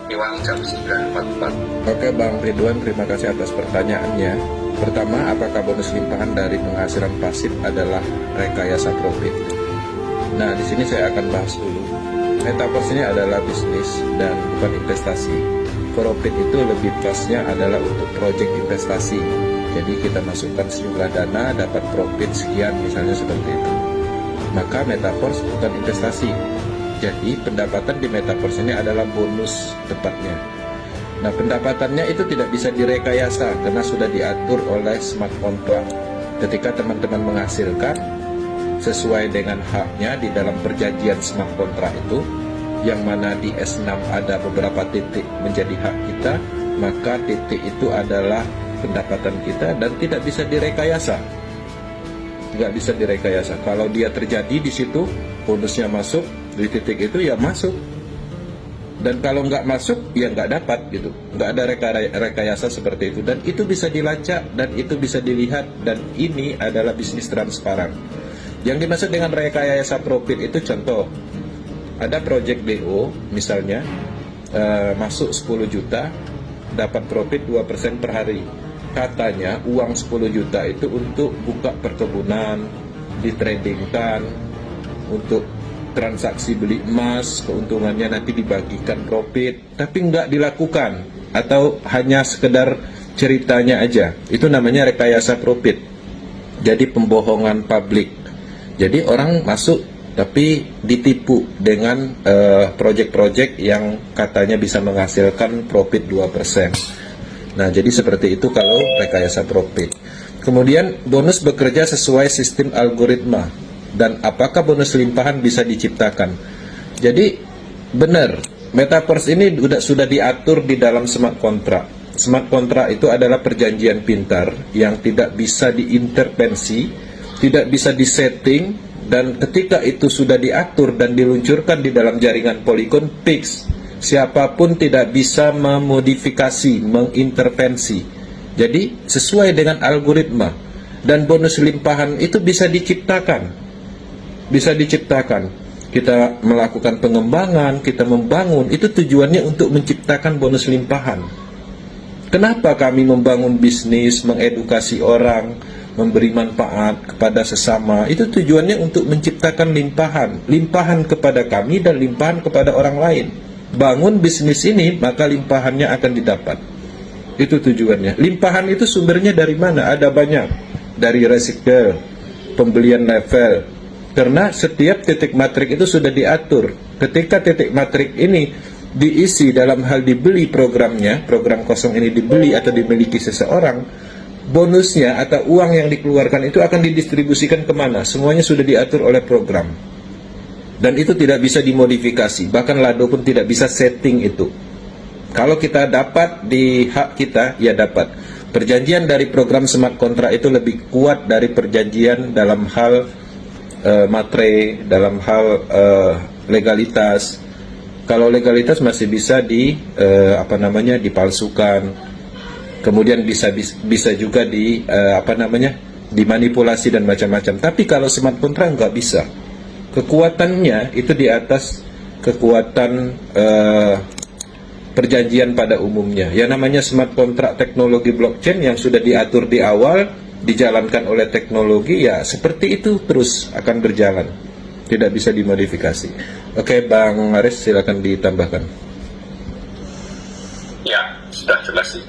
Iwang jam 9.44. Oke Bang Ridwan, terima kasih atas pertanyaannya. Pertama, apakah bonus limpahan dari penghasilan pasif adalah rekayasa profit? Nah, di sini saya akan bahas dulu. Metaverse ini adalah bisnis dan bukan investasi. Profit itu lebih pasnya adalah untuk proyek investasi. Jadi kita masukkan sejumlah dana, dapat profit sekian, misalnya seperti itu. Maka Metaverse bukan investasi. Jadi pendapatan di Metaverse ini adalah bonus tepatnya. Nah, pendapatannya itu tidak bisa direkayasa karena sudah diatur oleh smart contract. Ketika teman-teman menghasilkan sesuai dengan haknya di dalam perjanjian smart contract itu, yang mana di S6 ada beberapa titik menjadi hak kita, maka titik itu adalah pendapatan kita dan tidak bisa direkayasa. Nggak bisa direkayasa. Kalau dia terjadi di situ, bonusnya masuk di titik itu ya masuk. Dan kalau nggak masuk ya nggak dapat gitu. Nggak ada rekayasa seperti itu. Dan itu bisa dilacak dan itu bisa dilihat, dan ini adalah bisnis transparan. Yang dimaksud dengan rekayasa profit itu contoh, ada project DO misalnya, masuk 10 juta, dapat profit 2% per hari. Katanya uang 10 juta itu untuk buka perkebunan, ditradingkan, untuk transaksi beli emas, keuntungannya nanti dibagikan profit, tapi nggak dilakukan, atau hanya sekedar ceritanya aja. Itu namanya rekayasa profit. Jadi pembohongan publik. Jadi orang masuk tapi ditipu dengan proyek-proyek yang katanya bisa menghasilkan profit 2%. Nah, jadi seperti itu kalau rekayasa profit. Kemudian bonus bekerja sesuai sistem algoritma. Dan apakah bonus limpahan bisa diciptakan? Jadi benar, Metaverse ini sudah diatur di dalam smart contract. Smart contract itu adalah perjanjian pintar yang tidak bisa diintervensi, tidak bisa disetting, dan ketika itu sudah diatur dan diluncurkan di dalam jaringan Polygon fix, siapapun tidak bisa memodifikasi, mengintervensi. Jadi sesuai dengan algoritma, dan bonus limpahan itu bisa diciptakan. Bisa diciptakan. Kita melakukan pengembangan, kita membangun, itu tujuannya untuk menciptakan bonus limpahan. Kenapa kami membangun bisnis, mengedukasi orang, memberi manfaat kepada sesama? Itu tujuannya untuk menciptakan limpahan. Limpahan kepada kami dan limpahan kepada orang lain. Bangun bisnis ini, maka limpahannya akan didapat. Itu tujuannya. Limpahan itu sumbernya dari mana? Ada banyak. Dari recycle, pembelian level. Karena setiap titik matrik itu sudah diatur. Ketika titik matrik ini diisi dalam hal dibeli programnya, program kosong ini dibeli atau dimiliki seseorang, bonusnya atau uang yang dikeluarkan itu akan didistribusikan kemana? Semuanya sudah diatur oleh program. Dan itu tidak bisa dimodifikasi. Bahkan Lado pun tidak bisa setting itu. Kalau kita dapat di hak kita, ya dapat. Perjanjian dari program smart contract itu lebih kuat dari perjanjian dalam hal matre, dalam hal legalitas. Kalau legalitas masih bisa dipalsukan. Kemudian bisa juga dimanipulasi dan macam-macam. Tapi kalau smart contract nggak bisa. Kekuatannya itu di atas kekuatan perjanjian pada umumnya. Yang namanya smart contract teknologi blockchain yang sudah diatur di awal, dijalankan oleh teknologi, ya seperti itu terus akan berjalan, tidak bisa dimodifikasi. Oke, Bang Aris, silakan ditambahkan. Ya, sudah jelas sih.